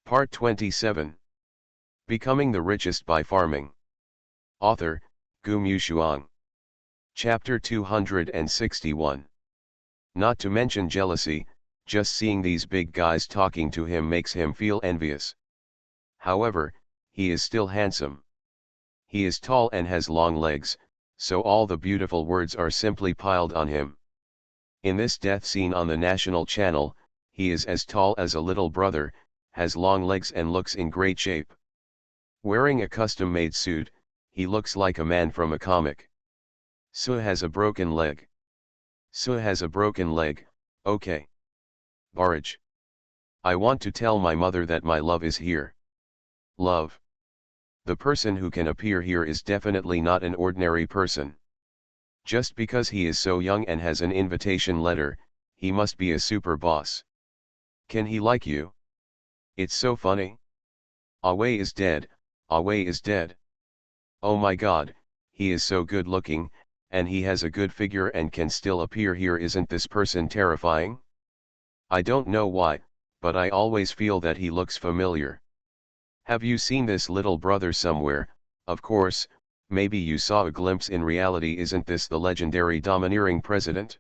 Part 27. Becoming the Richest by Farming. Author, Gu Mushuang. Chapter 261. Not to mention jealousy, just seeing these big guys talking to him makes him feel envious. However, he is still handsome. He is tall and has long legs, so all the beautiful words are simply piled on him. In this death scene on the national channel, he is as tall as a little brother, has long legs and looks in great shape. Wearing a custom-made suit, he looks like a man from a comic. Su has a broken leg. Su has a broken leg, okay. Barrage. I want to tell my mother that my love is here. Love. The person who can appear here is definitely not an ordinary person. Just because he is so young and has an invitation letter, he must be a super boss. Can he like you? It's so funny. Awei is dead, Awei is dead. Oh my god, he is so good looking, and he has a good figure and can still appear here. Isn't this person terrifying? I don't know why, but I always feel that he looks familiar. Have you seen this little brother somewhere? Of course, maybe you saw a glimpse in reality. Isn't this the legendary domineering president?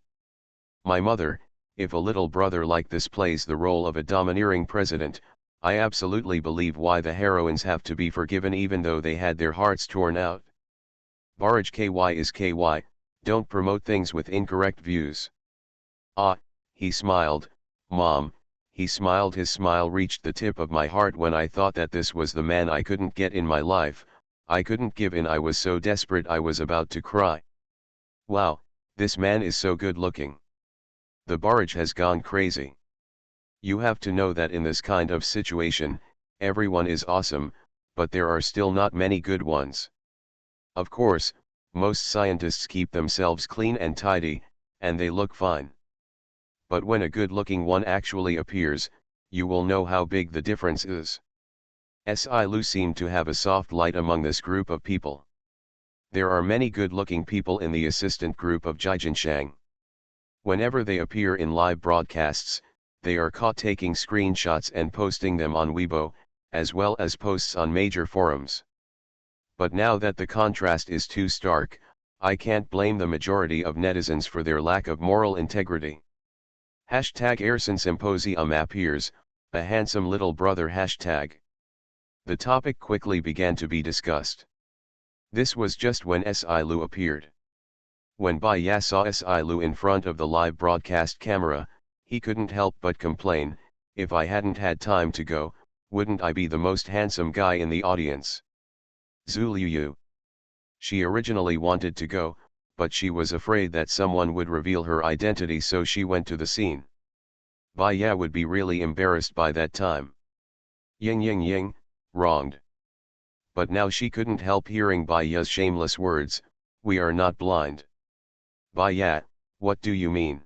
My mother, if a little brother like this plays the role of a domineering president, I absolutely believe why the heroines have to be forgiven even though they had their hearts torn out. Barrage KY is KY, don't promote things with incorrect views. Ah, he smiled, Mom, he smiled. His smile reached the tip of my heart when I thought that this was the man I couldn't get in my life. I couldn't give in. I was so desperate I was about to cry. Wow, this man is so good looking. The barrage has gone crazy. You have to know that in this kind of situation, everyone is awesome, but there are still not many good ones. Of course, most scientists keep themselves clean and tidy, and they look fine. But when a good-looking one actually appears, you will know how big the difference is. Sci-Lu seemed to have a soft light among this group of people. There are many good-looking people in the assistant group of Jijinshan. Whenever they appear in live broadcasts, they are caught taking screenshots and posting them on Weibo, as well as posts on major forums. But now that the contrast is too stark, I can't blame the majority of netizens for their lack of moral integrity. Hashtag Ersin Symposium appears, a handsome little brother hashtag. The topic quickly began to be discussed. This was just when Sci-Lu appeared. When Bai Ya saw Sci-Lu in front of the live broadcast camera, he couldn't help but complain, if I hadn't had time to go, wouldn't I be the most handsome guy in the audience? Zuliu. She originally wanted to go, but she was afraid that someone would reveal her identity, so she went to the scene. Bai Ya would be really embarrassed by that time. Ying, wronged. But now she couldn't help hearing Bai Ya's shameless words, we are not blind. Bai Ya, what do you mean?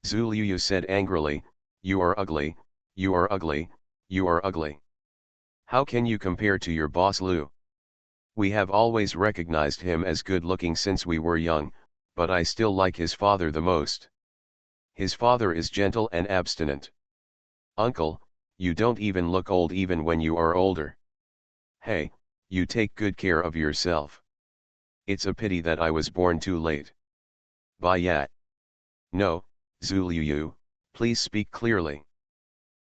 Zuliu said angrily, you are ugly, you are ugly, you are ugly. How can you compare to your boss Lu? We have always recognized him as good looking since we were young, but I still like his father the most. His father is gentle and abstinent. Uncle, you don't even look old even when you are older. Hey, you take good care of yourself. It's a pity that I was born too late. Bai Ya. No, Zuliu, please speak clearly.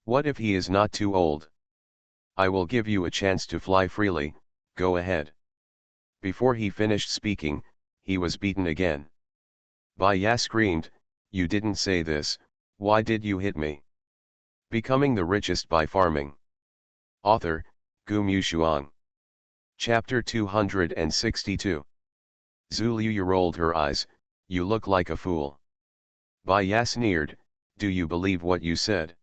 What if he is not too old? I will give you a chance to fly freely, go ahead. Before he finished speaking, he was beaten again. Bai Ya screamed, you didn't say this, why did you hit me? Becoming the Richest by Farming. Author, Gu Mushuang. Chapter 262. Zuliu rolled her eyes, you look like a fool. Bai Ya sneered, do you believe what you said?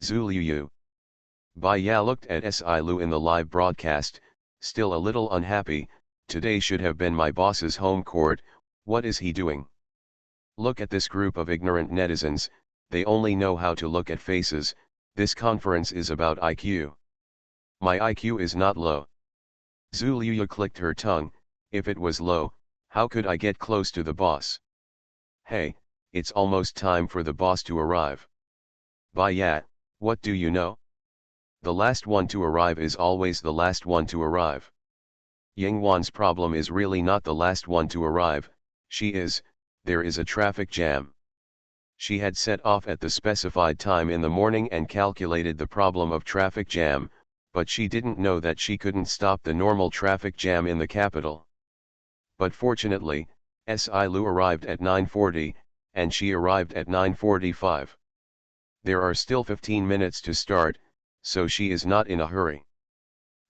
Zuliu. Bai Ya looked at Sci-Lu in the live broadcast, still a little unhappy, today should have been my boss's home court, what is he doing? Look at this group of ignorant netizens, they only know how to look at faces, this conference is about IQ. My IQ is not low. Zuliu clicked her tongue, if it was low, how could I get close to the boss? Hey, it's almost time for the boss to arrive. Bai Ya, what do you know? The last one to arrive is always the last one to arrive. Yingwan's problem is really not the last one to arrive, there is a traffic jam. She had set off at the specified time in the morning and calculated the problem of traffic jam, but she didn't know that she couldn't stop the normal traffic jam in the capital. But fortunately, Lu arrived at 9:40, and she arrived at 9:45. There are still 15 minutes to start, so she is not in a hurry.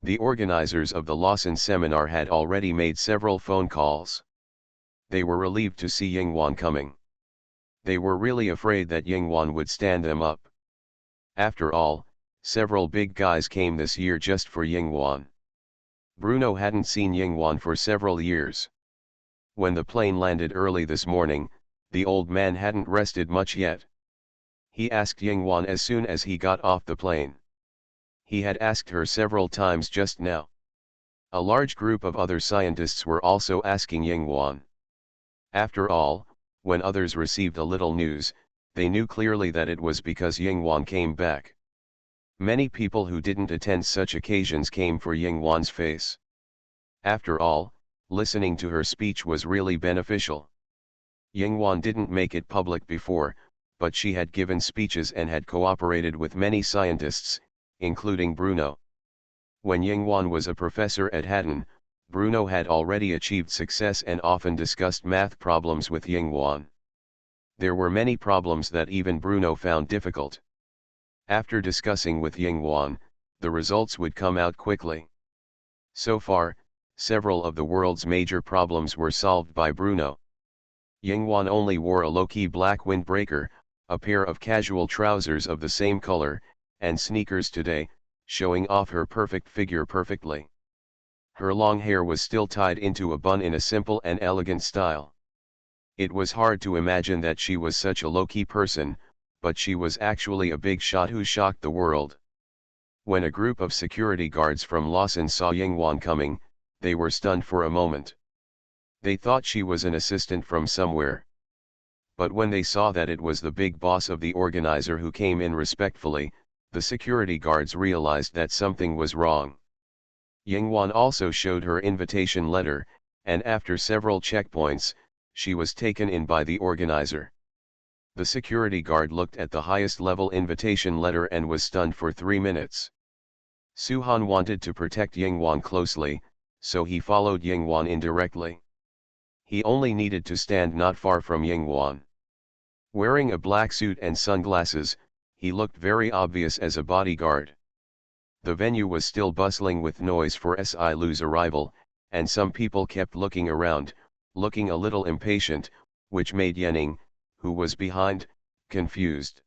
The organizers of the Lawson seminar had already made several phone calls. They were relieved to see Yingwan coming. They were really afraid that Yingwan would stand them up. After all, several big guys came this year just for Yingwan. Bruno hadn't seen Yingwan for several years. When the plane landed early this morning, the old man hadn't rested much yet. He asked Yingwan as soon as he got off the plane. He had asked her several times just now. A large group of other scientists were also asking Yingwan. After all, when others received a little news, they knew clearly that it was because Yingwan came back. Many people who didn't attend such occasions came for Yingwan's face. After all, listening to her speech was really beneficial. Yingwan didn't make it public before, but she had given speeches and had cooperated with many scientists, including Bruno. When Yingwan was a professor at Hatton, Bruno had already achieved success and often discussed math problems with Yingwan. There were many problems that even Bruno found difficult. After discussing with Yingwan, the results would come out quickly. So far, several of the world's major problems were solved by Bruno. Yingwan only wore a low-key black windbreaker, a pair of casual trousers of the same color, and sneakers today, showing off her perfect figure perfectly. Her long hair was still tied into a bun in a simple and elegant style. It was hard to imagine that she was such a low-key person, but she was actually a big shot who shocked the world. When a group of security guards from Lawson saw Yingwan coming, they were stunned for a moment. They thought she was an assistant from somewhere. But when they saw that it was the big boss of the organizer who came in respectfully, the security guards realized that something was wrong. Yingwan also showed her invitation letter, and after several checkpoints, she was taken in by the organizer. The security guard looked at the highest level invitation letter and was stunned for 3 minutes. Suhan wanted to protect Yingwan closely, so he followed Yingwan indirectly. He only needed to stand not far from Yingwan. Wearing a black suit and sunglasses, he looked very obvious as a bodyguard. The venue was still bustling with noise for Lu's arrival, and some people kept looking around, looking a little impatient, which made Yening, who was behind, confused.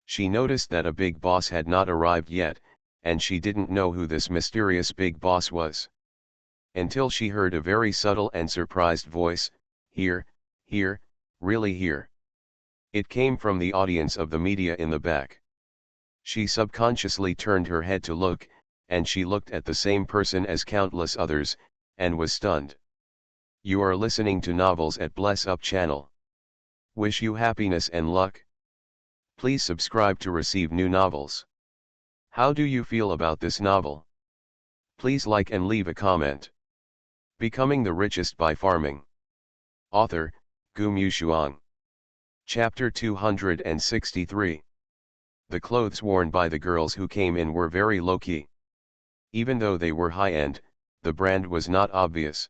She noticed that a big boss had not arrived yet, and she didn't know who this mysterious big boss was. Until she heard a very subtle and surprised voice, "Here, here, really here." It came from the audience of the media in the back. She subconsciously turned her head to look, and she looked at the same person as countless others, and was stunned. You are listening to Novels at Bless Up channel. Wish you happiness and luck. Please subscribe to receive new novels. How do you feel about this novel? Please like and leave a comment. Becoming the Richest by Farming. Author, Gu Mushuang. Chapter 263. The clothes worn by the girls who came in were very low-key. Even though they were high-end, the brand was not obvious.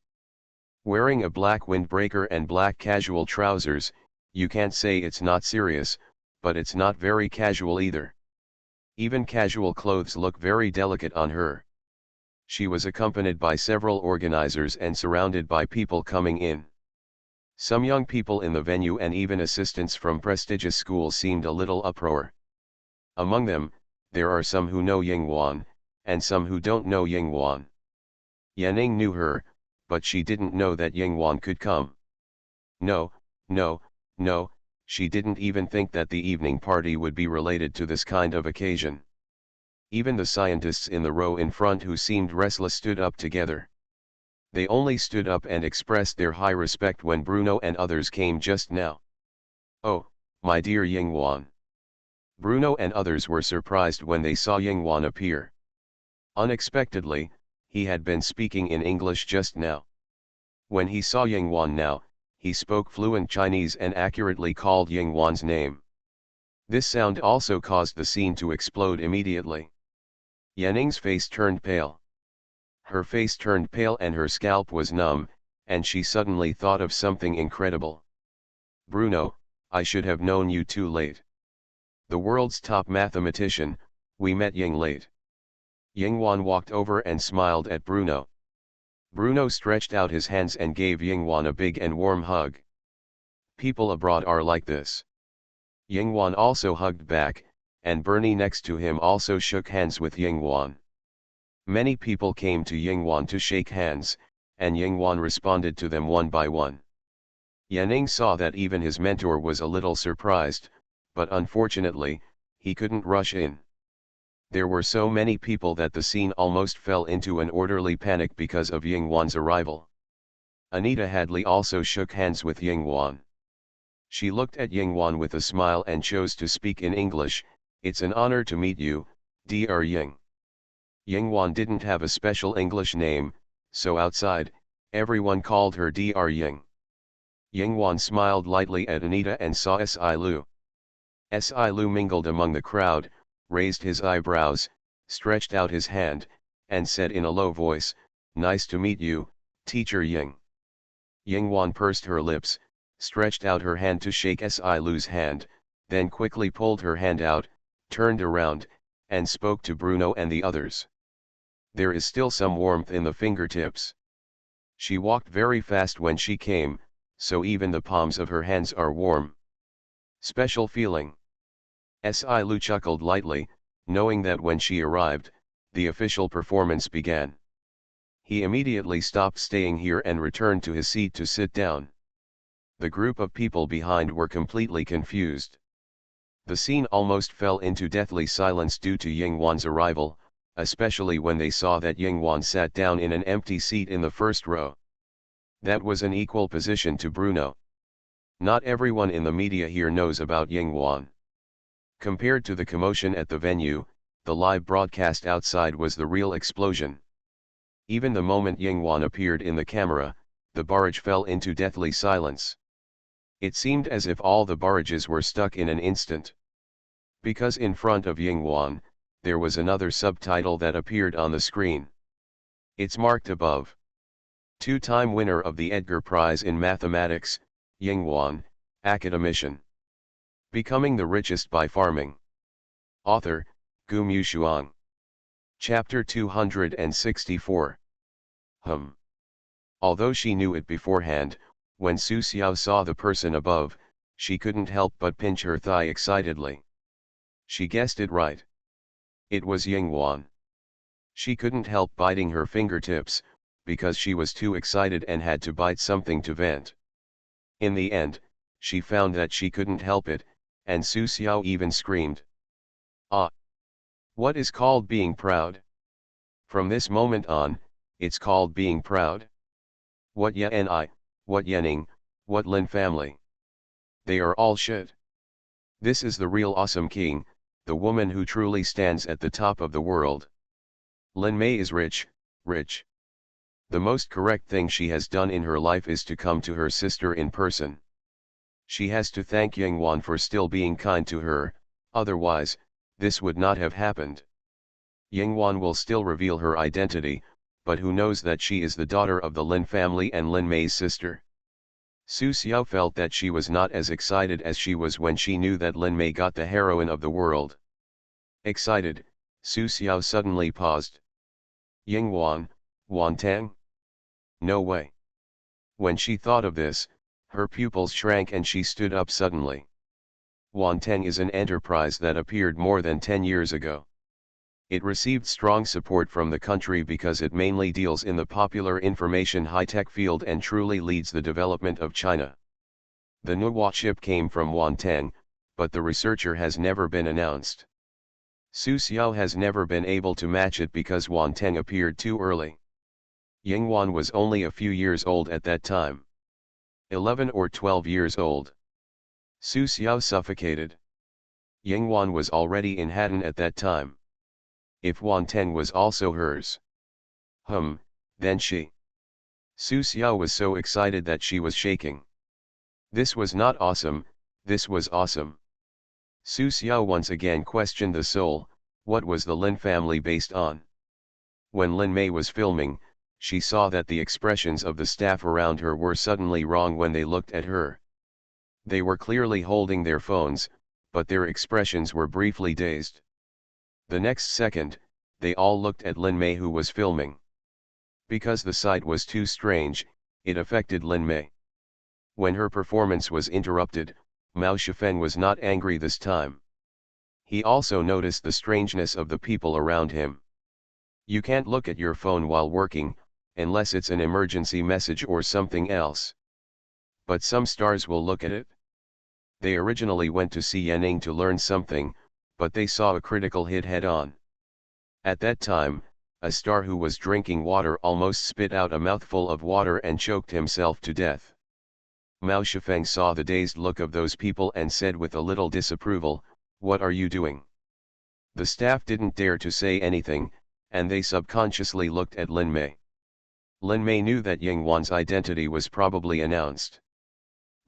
Wearing a black windbreaker and black casual trousers, you can't say it's not serious, but it's not very casual either. Even casual clothes look very delicate on her. She was accompanied by several organizers and surrounded by people coming in. Some young people in the venue and even assistants from prestigious schools seemed a little uproar. Among them, there are some who know Yingwan, and some who don't know Yingwan. Yanning knew her, but she didn't know that Yingwan could come. No, she didn't even think that the evening party would be related to this kind of occasion. Even the scientists in the row in front who seemed restless stood up together. They only stood up and expressed their high respect when Bruno and others came just now. "Oh, my dear Yingwan. Bruno and others were surprised when they saw Yingwan appear. Unexpectedly, he had been speaking in English just now. When he saw Yingwan now, he spoke fluent Chinese and accurately called Yingwan's name. This sound also caused the scene to explode immediately. Yanning's face turned pale. Her face turned pale and her scalp was numb, and she suddenly thought of something incredible. Bruno, I should have known you too late. The world's top mathematician, we met Ying late. Yingwan walked over and smiled at Bruno. Bruno stretched out his hands and gave Yingwan a big and warm hug. People abroad are like this. Yingwan also hugged back, and Bernie next to him also shook hands with Yingwan. Many people came to Yingwan to shake hands, and Yingwan responded to them one by one. Yanning saw that even his mentor was a little surprised, but unfortunately, he couldn't rush in. There were so many people that the scene almost fell into an orderly panic because of Yingwan's arrival. Anita Hadley also shook hands with Yingwan. She looked at Yingwan with a smile and chose to speak in English. It's an honor to meet you, Dr. Ying. Yingwan didn't have a special English name, so outside, everyone called her Dr. Ying. Yingwan smiled lightly at Anita and saw Si Lu. Si Lu mingled among the crowd, raised his eyebrows, stretched out his hand, and said in a low voice, "Nice to meet you, Teacher Ying." Yingwan pursed her lips, stretched out her hand to shake Si Lu's hand, then quickly pulled her hand out, turned around, and spoke to Bruno and the others. There is still some warmth in the fingertips. She walked very fast when she came, so even the palms of her hands are warm. Special feeling. Si Lu chuckled lightly, knowing that when she arrived, the official performance began. He immediately stopped staying here and returned to his seat to sit down. The group of people behind were completely confused. The scene almost fell into deathly silence due to Yingwan's arrival, especially when they saw that Yingwan sat down in an empty seat in the first row. That was an equal position to Bruno. Not everyone in the media here knows about Yingwan. Compared to the commotion at the venue, the live broadcast outside was the real explosion. Even the moment Yingwan appeared in the camera, the barrage fell into deathly silence. It seemed as if all the barrages were stuck in an instant. Because in front of Yingwan, there was another subtitle that appeared on the screen. It's marked above. Two-time winner of the Edgar Prize in Mathematics, Yingwan, academician. Becoming the Richest by Farming. Author, Gu Mushuang. Chapter 264. Although she knew it beforehand, when Su Xiao saw the person above, she couldn't help but pinch her thigh excitedly. She guessed it right. It was Yingwan. She couldn't help biting her fingertips, because she was too excited and had to bite something to vent. In the end, she found that she couldn't help it, and Su Xiao even screamed. Ah! What is called being proud? From this moment on, it's called being proud. What Yanni, what Yanning, what Lin family. They are all shit. This is the real awesome king, the woman who truly stands at the top of the world. Lin Mei is rich, rich. The most correct thing she has done in her life is to come to her sister in person. She has to thank Yingwan for still being kind to her, otherwise, this would not have happened. Yingwan will still reveal her identity, but who knows that she is the daughter of the Lin family and Lin Mei's sister. Su Xiao felt that she was not as excited as she was when she knew that Lin Mei got the heroine of the world. Excited, Su Xiao suddenly paused. Yingwan, Wan Tang? No way. When she thought of this, her pupils shrank and she stood up suddenly. Wan Teng is an enterprise that appeared more than 10 years ago. It received strong support from the country because it mainly deals in the popular information high-tech field and truly leads the development of China. The Nuwa chip came from Wan Teng, but the researcher has never been announced. Su Xiao has never been able to match it because Wan Teng appeared too early. Yingwan was only a few years old at that time. 11 or 12 years old. Su Xiao suffocated. Yingwan was already in Hatton at that time. If Wanteng was also hers. Then she. Su Xiao was so excited that she was shaking. This was not awesome, this was awesome. Su Xiao once again questioned the soul, what was the Lin family based on? When Lin Mei was filming, she saw that the expressions of the staff around her were suddenly wrong when they looked at her. They were clearly holding their phones, but their expressions were briefly dazed. The next second, they all looked at Lin Mei who was filming. Because the sight was too strange, it affected Lin Mei. When her performance was interrupted, Mao Shifeng was not angry this time. He also noticed the strangeness of the people around him. You can't look at your phone while working, unless it's an emergency message or something else. But some stars will look at it. They originally went to see Yanning to learn something, but they saw a critical hit head-on. At that time, a star who was drinking water almost spit out a mouthful of water and choked himself to death. Mao Shifeng saw the dazed look of those people and said with a little disapproval, "What are you doing?" The staff didn't dare to say anything, and they subconsciously looked at Lin Mei. Lin Mei knew that Yingwan's identity was probably announced.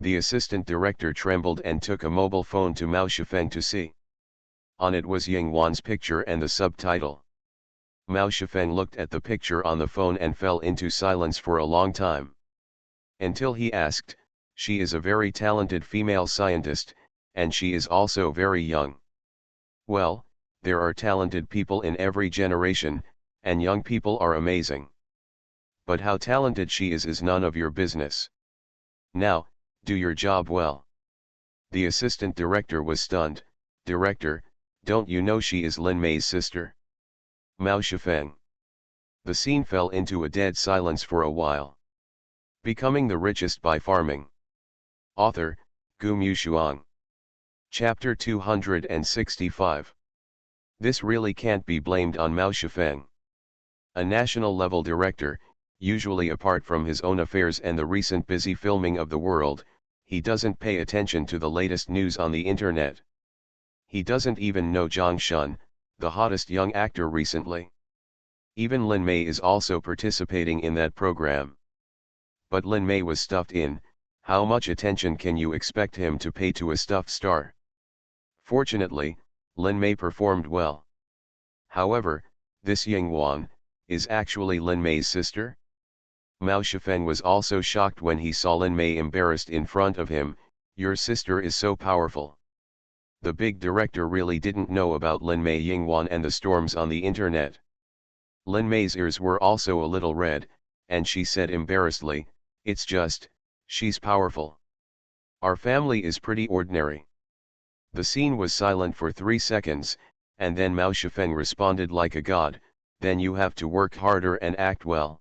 The assistant director trembled and took a mobile phone to Mao Shifeng to see. On it was Yingwan's picture and the subtitle. Mao Shifeng looked at the picture on the phone and fell into silence for a long time. Until he asked, "She is a very talented female scientist, and she is also very young." Well, there are talented people in every generation, and young people are amazing. But how talented she is none of your business. Now, do your job well. The assistant director was stunned. "Director, don't you know she is Lin Mei's sister?" Mao Shifeng. The scene fell into a dead silence for a while. Becoming the Richest by Farming. Author, Gu Mushuang. Chapter 265. This really can't be blamed on Mao Shifeng. A national-level director, usually apart from his own affairs and the recent busy filming of the world, he doesn't pay attention to the latest news on the internet. He doesn't even know Zhang Shun, the hottest young actor recently. Even Lin Mei is also participating in that program. But Lin Mei was stuffed in. How much attention can you expect him to pay to a stuffed star? Fortunately, Lin Mei performed well. However, this Yingwan is actually Lin Mei's sister? Mao Shifeng was also shocked when he saw Lin Mei embarrassed in front of him. "Your sister is so powerful." The big director really didn't know about Lin Mei Yingwan and the storms on the internet. Lin Mei's ears were also a little red, and she said embarrassedly, "It's just, she's powerful. Our family is pretty ordinary." The scene was silent for 3 seconds, and then Mao Shifeng responded like a god, "Then you have to work harder and act well.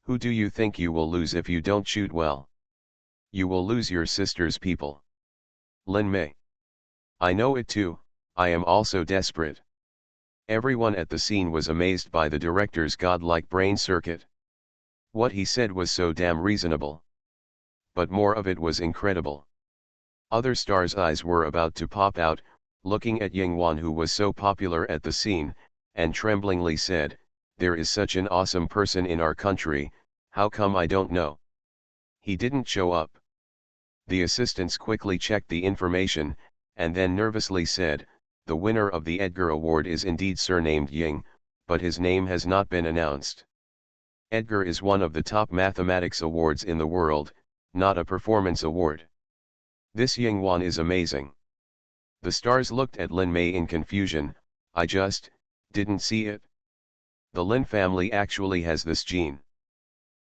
Who do you think you will lose if you don't shoot well? You will lose your sister's people." Lin Mei. "I know it too, I am also desperate." Everyone at the scene was amazed by the director's godlike brain circuit. What he said was so damn reasonable. But more of it was incredible. Other stars' eyes were about to pop out, looking at Yingwan who was so popular at the scene, and tremblingly said, "There is such an awesome person in our country, how come I don't know? He didn't show up." The assistants quickly checked the information, and then nervously said, "The winner of the Edgar Award is indeed surnamed Ying, but his name has not been announced. Edgar is one of the top mathematics awards in the world, not a performance award. This Yingwan is amazing." The stars looked at Lin Mei in confusion. "I just didn't see it. The Lin family actually has this gene."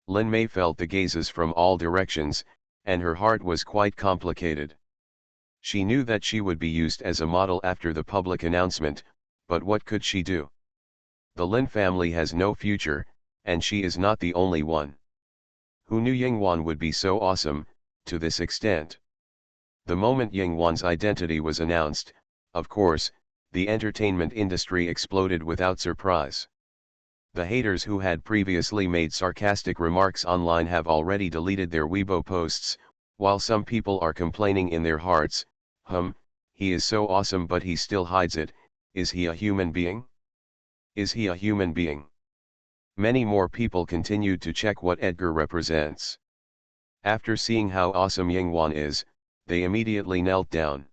Lin Mei felt the gazes from all directions, and her heart was quite complicated. She knew that she would be used as a model after the public announcement, but what could she do? The Lin family has no future, and she is not the only one. Who knew Yingwan would be so awesome, to this extent? The moment Yingwan's identity was announced, of course, the entertainment industry exploded without surprise. The haters who had previously made sarcastic remarks online have already deleted their Weibo posts, while some people are complaining in their hearts, He is so awesome but he still hides it. Is he a human being? Is he a human being? Many more people continued to check what Edgar represents. After seeing how awesome Yingwan is, they immediately knelt down.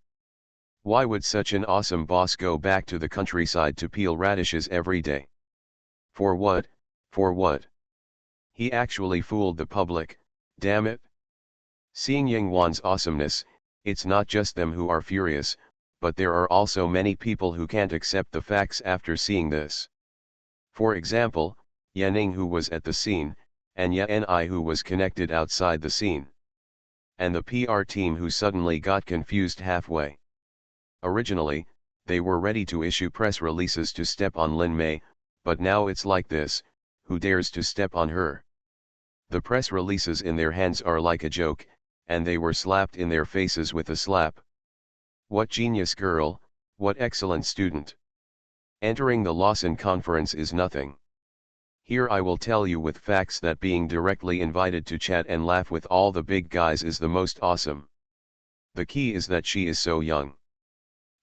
Why would such an awesome boss go back to the countryside to peel radishes every day? For what? For what? He actually fooled the public, damn it. Seeing Yingwan's awesomeness, it's not just them who are furious, but there are also many people who can't accept the facts after seeing this. For example, Yanning who was at the scene, and Ni who was connected outside the scene. And the PR team who suddenly got confused halfway. Originally, they were ready to issue press releases to step on Lin Mei, but now it's like this, who dares to step on her? The press releases in their hands are like a joke, and they were slapped in their faces with a slap. What genius girl, what excellent student. Entering the Lawson conference is nothing. Here I will tell you with facts that being directly invited to chat and laugh with all the big guys is the most awesome. The key is that she is so young.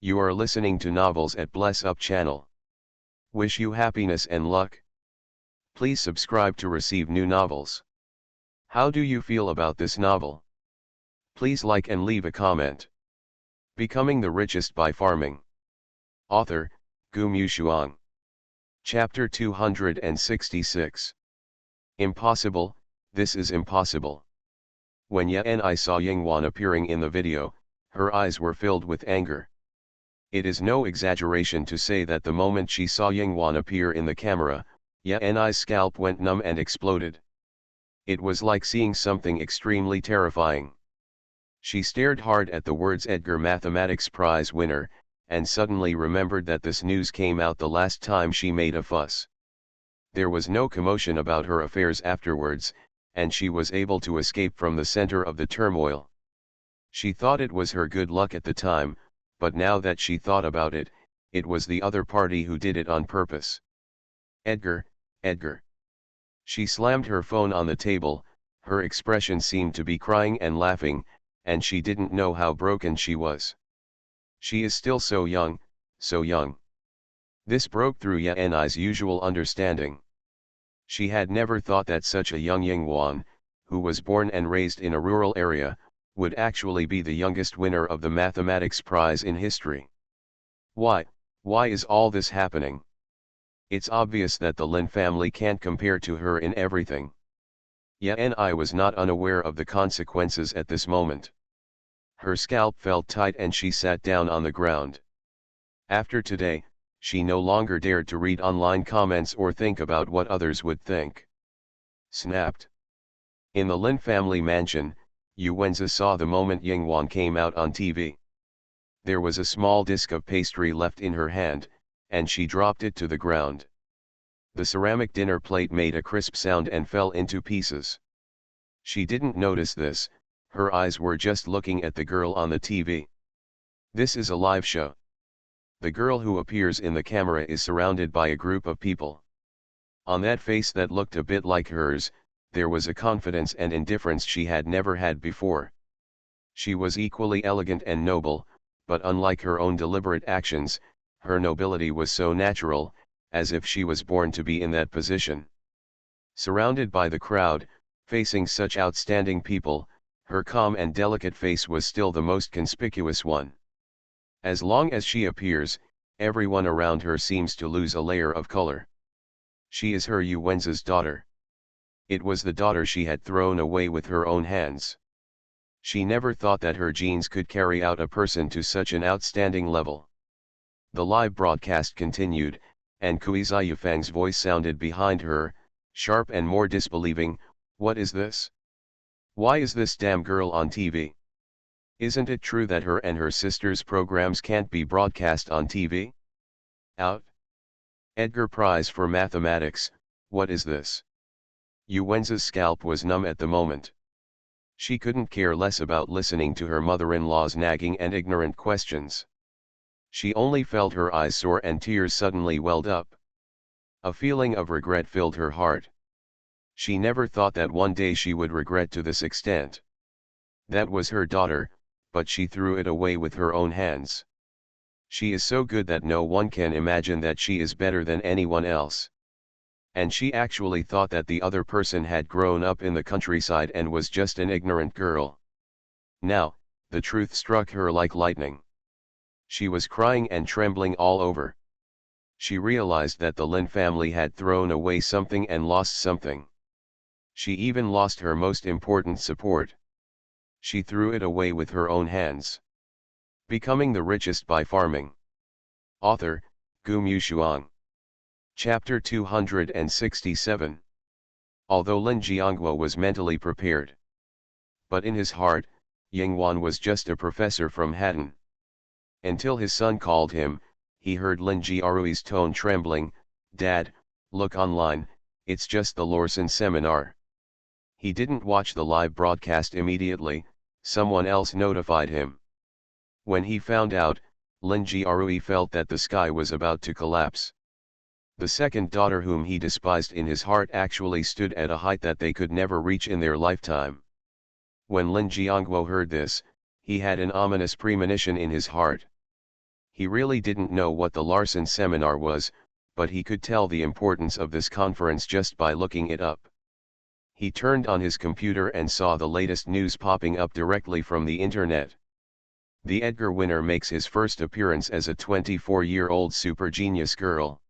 You are listening to Novels at Bless Up channel. Wish you happiness and luck. Please subscribe to receive new novels. How do you feel about this novel? Please like and leave a comment. Becoming the Richest by Farming. Author, Gu Mushuang. Chapter 266. Impossible, this is impossible. When Ni saw Yingwan appearing in the video, her eyes were filled with anger. It is no exaggeration to say that the moment she saw Yingwan appear in the camera, Ni's scalp went numb and exploded. It was like seeing something extremely terrifying. She stared hard at the words Edgar Mathematics Prize winner, and suddenly remembered that this news came out the last time she made a fuss. There was no commotion about her affairs afterwards, and she was able to escape from the center of the turmoil. She thought it was her good luck at the time, but now that she thought about it, it was the other party who did it on purpose. Edgar, Edgar. She slammed her phone on the table, her expression seemed to be crying and laughing, and she didn't know how broken she was. She is still so young, so young. This broke through Ni's usual understanding. She had never thought that such a young Yingwan, who was born and raised in a rural area, would actually be the youngest winner of the mathematics prize in history. Why is all this happening? It's obvious that the Lin family can't compare to her in everything. Ni was not unaware of the consequences at this moment. Her scalp felt tight and she sat down on the ground. After today, she no longer dared to read online comments or think about what others would think. Snapped. In the Lin family mansion, Yu Wenzi saw the moment Yingwan came out on TV. There was a small disc of pastry left in her hand, and she dropped it to the ground. The ceramic dinner plate made a crisp sound and fell into pieces. She didn't notice this, her eyes were just looking at the girl on the TV. This is a live show. The girl who appears in the camera is surrounded by a group of people. On that face that looked a bit like hers, there was a confidence and indifference she had never had before. She was equally elegant and noble, but unlike her own deliberate actions, her nobility was so natural, as if she was born to be in that position. Surrounded by the crowd, facing such outstanding people, her calm and delicate face was still the most conspicuous one. As long as she appears, everyone around her seems to lose a layer of color. She is her Yu Wenzi's daughter. It was the daughter she had thrown away with her own hands. She never thought that her genes could carry out a person to such an outstanding level. The live broadcast continued, and Kui Ziyufang's voice sounded behind her, sharp and more disbelieving. What is this? Why is this damn girl on TV? Isn't it true that her and her sister's programs can't be broadcast on TV? Out. Edgar Prize for Mathematics, what is this? Yu Wenzi's scalp was numb at the moment. She couldn't care less about listening to her mother-in-law's nagging and ignorant questions. She only felt her eyes sore and tears suddenly welled up. A feeling of regret filled her heart. She never thought that one day she would regret to this extent. That was her daughter, but she threw it away with her own hands. She is so good that no one can imagine that she is better than anyone else. And she actually thought that the other person had grown up in the countryside and was just an ignorant girl. Now, the truth struck her like lightning. She was crying and trembling all over. She realized that the Lin family had thrown away something and lost something. She even lost her most important support. She threw it away with her own hands. Becoming the Richest by Farming. Author, Gu Mushuang. Chapter 267. Although Lin Jiangguo was mentally prepared, but in his heart, Yingwan was just a professor from Hatton. Until his son called him, he heard Lin Jiarui's tone trembling. "Dad, look online, it's just the Lorson seminar." He didn't watch the live broadcast immediately, someone else notified him. When he found out, Lin Jiarui felt that the sky was about to collapse. The second daughter whom he despised in his heart actually stood at a height that they could never reach in their lifetime. When Lin Jiangguo heard this, he had an ominous premonition in his heart. He really didn't know what the Larson seminar was, but he could tell the importance of this conference just by looking it up. He turned on his computer and saw the latest news popping up directly from the internet. The Edgar winner makes his first appearance as a 24-year-old super genius girl.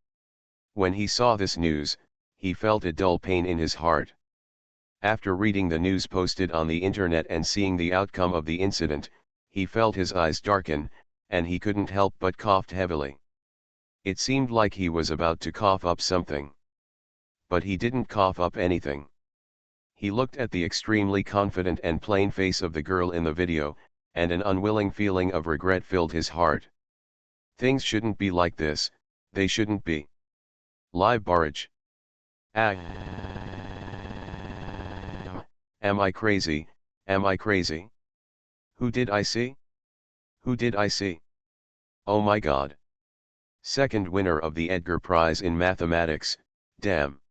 When he saw this news, he felt a dull pain in his heart. After reading the news posted on the internet and seeing the outcome of the incident, he felt his eyes darken, and he couldn't help but coughed heavily. It seemed like he was about to cough up something. But he didn't cough up anything. He looked at the extremely confident and plain face of the girl in the video, and an unwilling feeling of regret filled his heart. Things shouldn't be like this, they shouldn't be. Live barrage. Am I crazy, am I crazy? Who did I see? Who did I see? Oh my God. Second winner of the Edgar Prize in Mathematics, damn.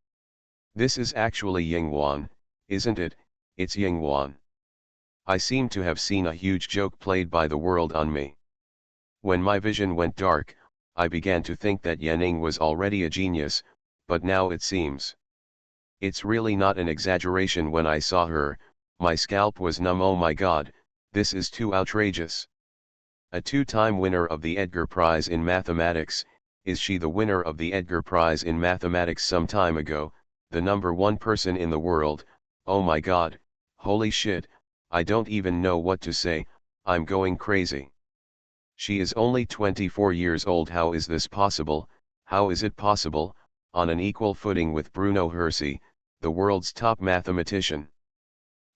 This is actually Yingwan, isn't it? It's Yingwan. I seem to have seen a huge joke played by the world on me. When my vision went dark, I began to think that Yanning was already a genius, but now it seems. It's really not an exaggeration. When I saw her, my scalp was numb. Oh my God, this is too outrageous. A two-time winner of the Edgar Prize in Mathematics, is she the winner of the Edgar Prize in Mathematics some time ago, the #1 person in the world? Oh my God, holy shit, I don't even know what to say, I'm going crazy. She is only 24 years old. How is this possible? How is it possible, on an equal footing with Bruno Hersey, the world's top mathematician?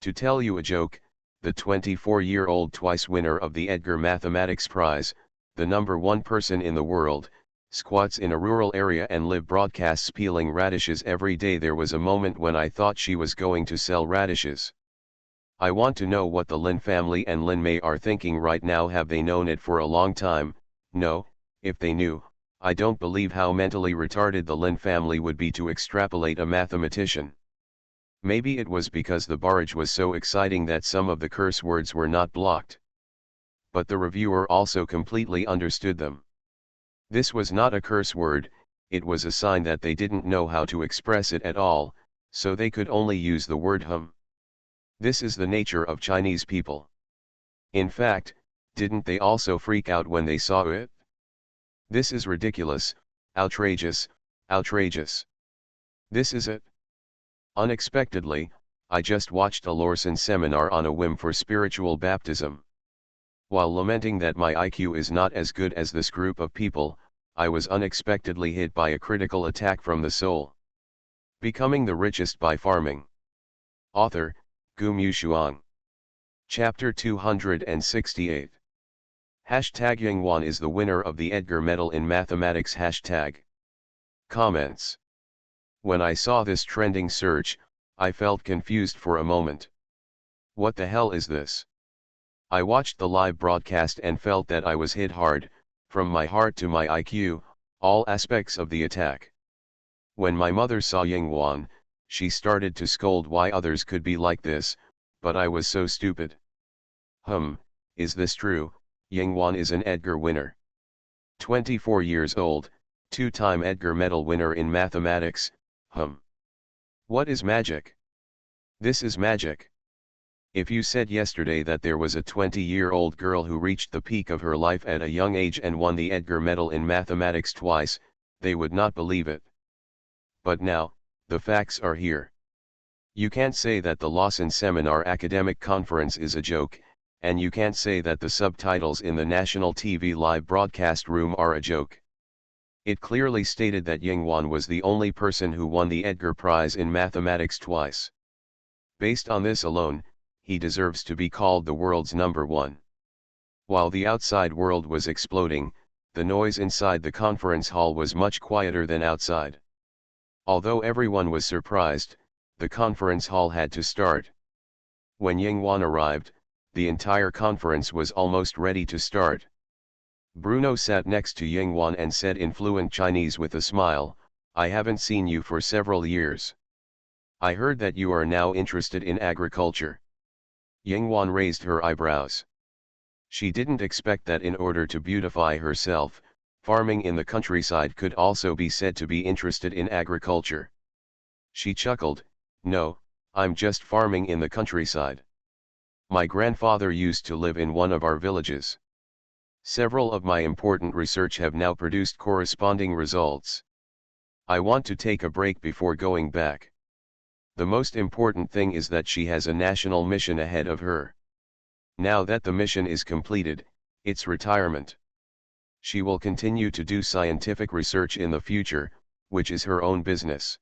To tell you a joke, the 24-year-old twice winner of the Edgar Mathematics Prize, the #1 person in the world, squats in a rural area and live broadcasts peeling radishes every day. There was a moment when I thought she was going to sell radishes. I want to know what the Lin family and Lin Mei are thinking right now. Have they known it for a long time? No, if they knew, I don't believe how mentally retarded the Lin family would be to extrapolate a mathematician. Maybe it was because the barrage was so exciting that some of the curse words were not blocked. But the reviewer also completely understood them. This was not a curse word, it was a sign that they didn't know how to express it at all, so they could only use the word hum. This is the nature of Chinese people. In fact, didn't they also freak out when they saw it? This is ridiculous, outrageous, outrageous. This is it. Unexpectedly, I just watched a Lorson seminar on a whim for spiritual baptism. While lamenting that my IQ is not as good as this group of people, I was unexpectedly hit by a critical attack from the soul. Becoming the Richest by Farming. Author, Gu Mushuang. Chapter 268. Hashtag Yingwan is the winner of the Edgar Medal in Mathematics. Hashtag. Comments. When I saw this trending search, I felt confused for a moment. What the hell is this? I watched the live broadcast and felt that I was hit hard, from my heart to my IQ, all aspects of the attack. When my mother saw Yingwan, she started to scold why others could be like this, but I was so stupid. Is this true? Yingwan is an Edgar winner. 24 years old, two-time Edgar Medal winner in mathematics. What is magic? This is magic. If you said yesterday that there was a 20-year-old girl who reached the peak of her life at a young age and won the Edgar Medal in mathematics twice, they would not believe it. But now, the facts are here. You can't say that the Lawson Seminar Academic Conference is a joke, and you can't say that the subtitles in the national TV live broadcast room are a joke. It clearly stated that Yingwan was the only person who won the Edgar Prize in mathematics twice. Based on this alone, he deserves to be called the world's number one. While the outside world was exploding, the noise inside the conference hall was much quieter than outside. Although everyone was surprised, the conference hall had to start. When Yingwan arrived, the entire conference was almost ready to start. Bruno sat next to Yingwan and said in fluent Chinese with a smile, "I haven't seen you for several years. I heard that you are now interested in agriculture." Yingwan raised her eyebrows. She didn't expect that in order to beautify herself, farming in the countryside could also be said to be interested in agriculture. She chuckled, "No, I'm just farming in the countryside. My grandfather used to live in one of our villages. Several of my important research have now produced corresponding results. I want to take a break before going back. The most important thing is that she has a national mission ahead of her. Now that the mission is completed, it's retirement. She will continue to do scientific research in the future, which is her own business.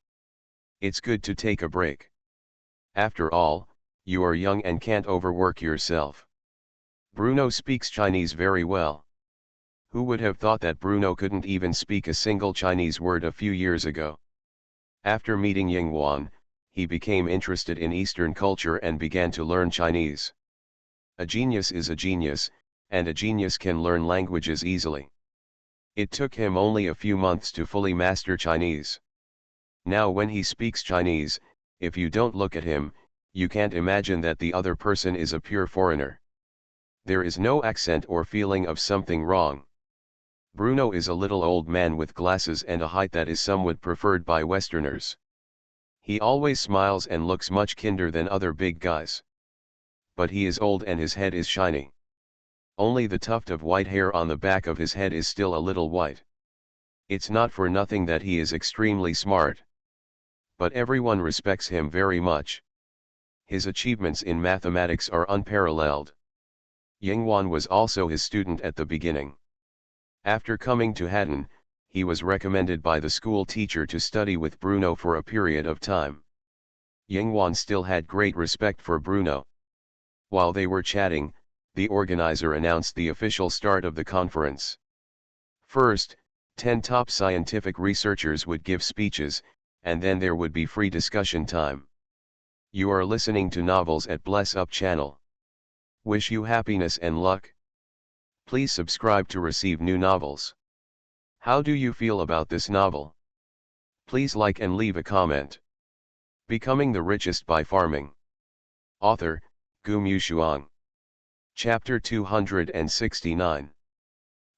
It's good to take a break. After all, you are young and can't overwork yourself." Bruno speaks Chinese very well. Who would have thought that Bruno couldn't even speak a single Chinese word a few years ago? After meeting Yingwan, he became interested in Eastern culture and began to learn Chinese. A genius is a genius, and a genius can learn languages easily. It took him only a few months to fully master Chinese. Now when he speaks Chinese, if you don't look at him, you can't imagine that the other person is a pure foreigner. There is no accent or feeling of something wrong. Bruno is a little old man with glasses and a height that is somewhat preferred by Westerners. He always smiles and looks much kinder than other big guys. But he is old and his head is shiny. Only the tuft of white hair on the back of his head is still a little white. It's not for nothing that he is extremely smart. But everyone respects him very much. His achievements in mathematics are unparalleled. Yingwan was also his student at the beginning. After coming to Hatton, he was recommended by the school teacher to study with Bruno for a period of time. Yingwan still had great respect for Bruno. While they were chatting, the organizer announced the official start of the conference. First, 10 top scientific researchers would give speeches, and then there would be free discussion time. You are listening to Novels at Bless Up channel. Wish you happiness and luck. Please subscribe to receive new novels. How do you feel about this novel? Please like and leave a comment. Becoming the Richest by Farming. Author, Gu Mushuang. Chapter 269.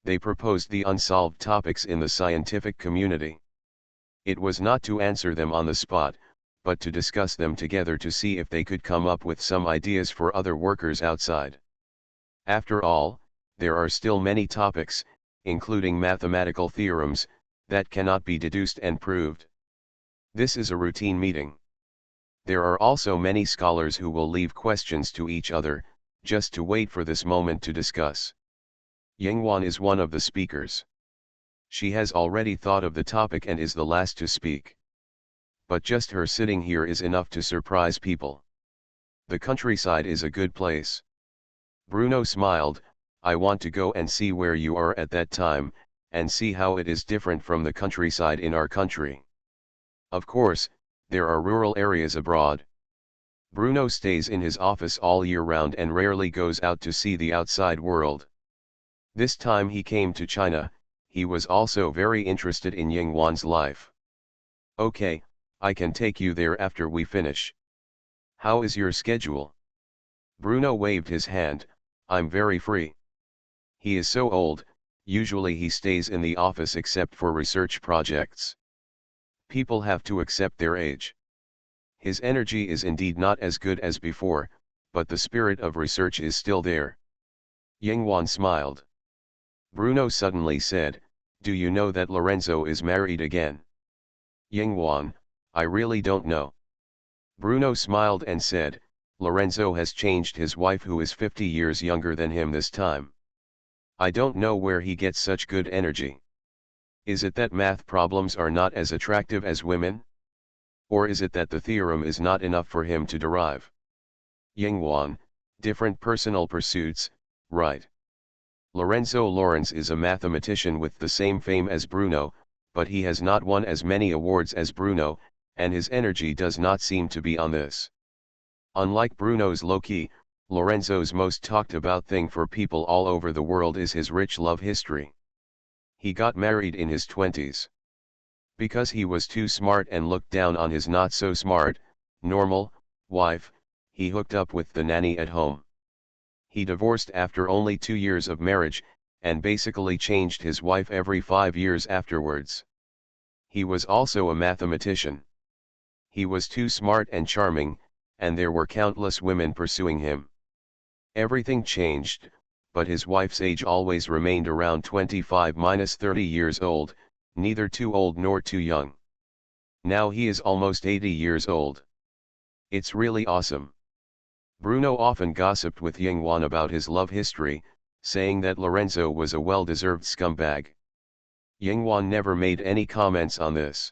They proposed the unsolved topics in the scientific community. It was not to answer them on the spot, but to discuss them together to see if they could come up with some ideas for other workers outside. After all, there are still many topics, including mathematical theorems, that cannot be deduced and proved. This is a routine meeting. There are also many scholars who will leave questions to each other, just to wait for this moment to discuss. Yingwan is one of the speakers. She has already thought of the topic and is the last to speak. But just her sitting here is enough to surprise people. The countryside is a good place. Bruno smiled, "I want to go and see where you are at that time, and see how it is different from the countryside in our country. Of course, there are rural areas abroad." Bruno stays in his office all year round and rarely goes out to see the outside world. This time he came to China, he was also very interested in Yingwan's life. "Okay, I can take you there after we finish. How is your schedule?" Bruno waved his hand, "I'm very free." He is so old, Usually he stays in the office except for research projects. People have to accept their age. His energy is indeed not as good as before, but the spirit of research is still there. Yingwan smiled. Bruno suddenly said, "Do you know that Lorenzo is married again?" Yingwan, "I really don't know." Bruno smiled and said, "Lorenzo has changed his wife who is 50 years younger than him this time. I don't know where he gets such good energy. Is it that math problems are not as attractive as women? Or is it that the theorem is not enough for him to derive?" Yingwan, "Different personal pursuits, right? Lorenzo Lawrence is a mathematician with the same fame as Bruno, but he has not won as many awards as Bruno, and his energy does not seem to be on this. Unlike Bruno's low-key, Lorenzo's most talked about thing for people all over the world is his rich love history. He got married in his 20s. Because he was too smart and looked down on his not-so-smart, normal, wife, he hooked up with the nanny at home. He divorced after only 2 years of marriage, and basically changed his wife every 5 years afterwards. He was also a mathematician. He was too smart and charming, and there were countless women pursuing him. Everything changed, but his wife's age always remained around 25–30 years old, neither too old nor too young. Now he is almost 80 years old. It's really awesome." Bruno often gossiped with Yingwan about his love history, saying that Lorenzo was a well-deserved scumbag. Yingwan never made any comments on this.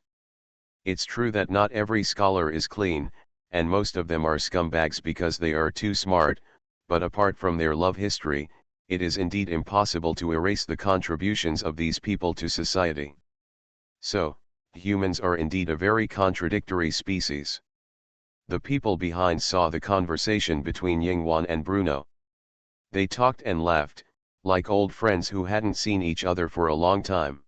It's true that not every scholar is clean, and most of them are scumbags because they are too smart, but apart from their love history, it is indeed impossible to erase the contributions of these people to society. So, humans are indeed a very contradictory species. The people behind saw the conversation between Yingwan and Bruno. They talked and laughed, like old friends who hadn't seen each other for a long time.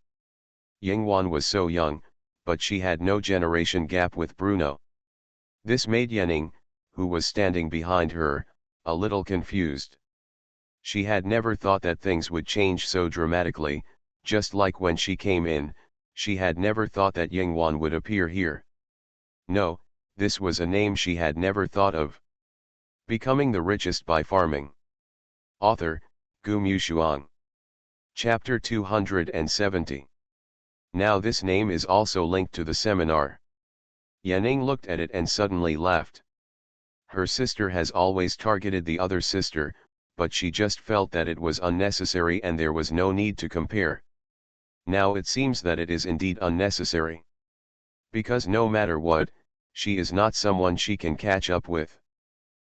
Yingwan was so young, but she had no generation gap with Bruno. This made Yanning, who was standing behind her, a little confused. She had never thought that things would change so dramatically, just like when she came in, she had never thought that Yingwan would appear here. No, this was a name she had never thought of. Becoming the Richest by Farming. Author, Gu Mushuang. Chapter 270. Now this name is also linked to the seminar. Yanning looked at it and suddenly laughed. Her sister has always targeted the other sister, but she just felt that it was unnecessary and there was no need to compare. Now it seems that it is indeed unnecessary. Because no matter what, she is not someone she can catch up with.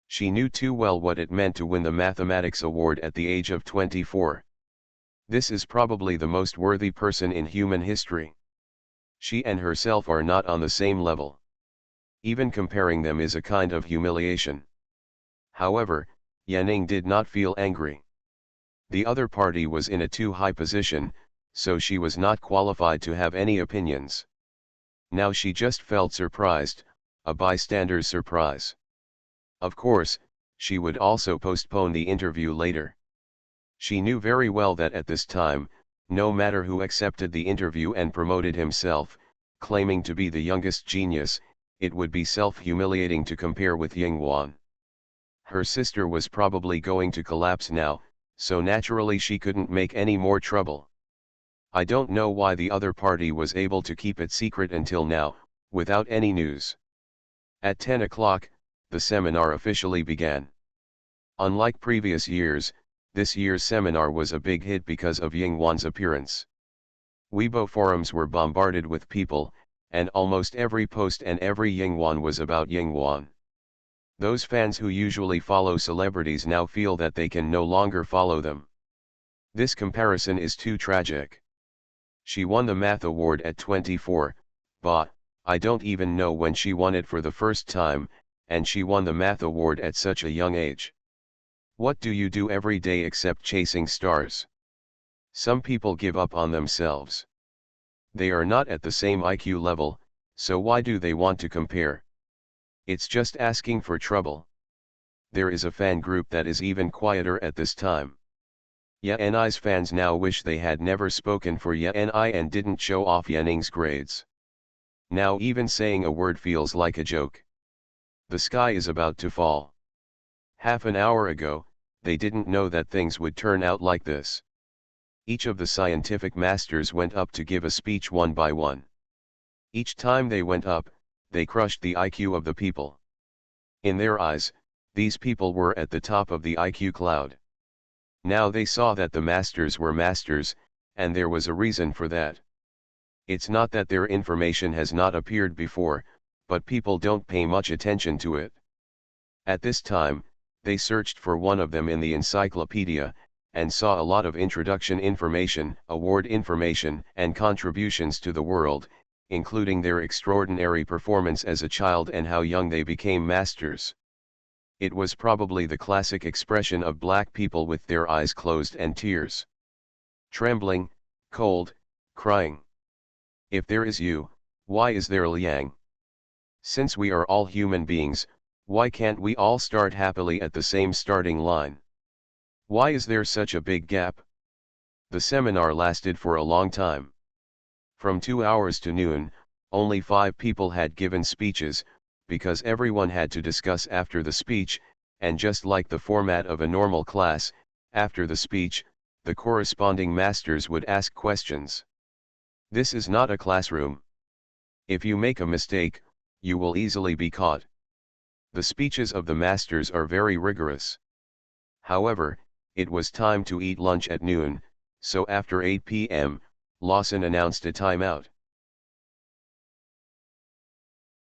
She knew too well what it meant to win the mathematics award at the age of 24. This is probably the most worthy person in human history. She and herself are not on the same level. Even comparing them is a kind of humiliation. However, Yanning did not feel angry. The other party was in a too high position, so she was not qualified to have any opinions. Now she just felt surprised, a bystander's surprise. Of course, she would also postpone the interview later. She knew very well that at this time, no matter who accepted the interview and promoted himself, claiming to be the youngest genius, it would be self-humiliating to compare with Yingwan. Her sister was probably going to collapse now, so naturally she couldn't make any more trouble. I don't know why the other party was able to keep it secret until now, without any news. At 10 o'clock, the seminar officially began. Unlike previous years, this year's seminar was a big hit because of Yingwan's appearance. Weibo forums were bombarded with people, and almost every post and every Yingwan was about Yingwan. Those fans who usually follow celebrities now feel that they can no longer follow them. This comparison is too tragic. She won the math award at 24, but I don't even know when she won it for the first time, and she won the math award at such a young age. What do you do every day except chasing stars? Some people give up on themselves. They are not at the same IQ level, so why do they want to compare? It's just asking for trouble. There is a fan group that is even quieter at this time. Yenai's fans now wish they had never spoken for Yenai and didn't show off Yening's grades. Now even saying a word feels like a joke. The sky is about to fall. Half an hour ago, they didn't know that things would turn out like this. Each of the scientific masters went up to give a speech one by one. Each time they went up, they crushed the IQ of the people. In their eyes, these people were at the top of the IQ cloud. Now they saw that the masters were masters, and there was a reason for that. It's not that their information has not appeared before, but people don't pay much attention to it. At this time, they searched for one of them in the encyclopedia, and saw a lot of introduction information, award information, and contributions to the world, including their extraordinary performance as a child and how young they became masters. It was probably the classic expression of black people with their eyes closed and tears. Trembling, cold, crying. If there is you, why is there Liang? Since we are all human beings, why can't we all start happily at the same starting line? Why is there such a big gap? The seminar lasted for a long time. From 2 hours to noon, only 5 people had given speeches, because everyone had to discuss after the speech, and just like the format of a normal class, after the speech, the corresponding masters would ask questions. This is not a classroom. If you make a mistake, you will easily be caught. The speeches of the masters are very rigorous. However, it was time to eat lunch at noon, so after 8 p.m., Lawson announced a timeout.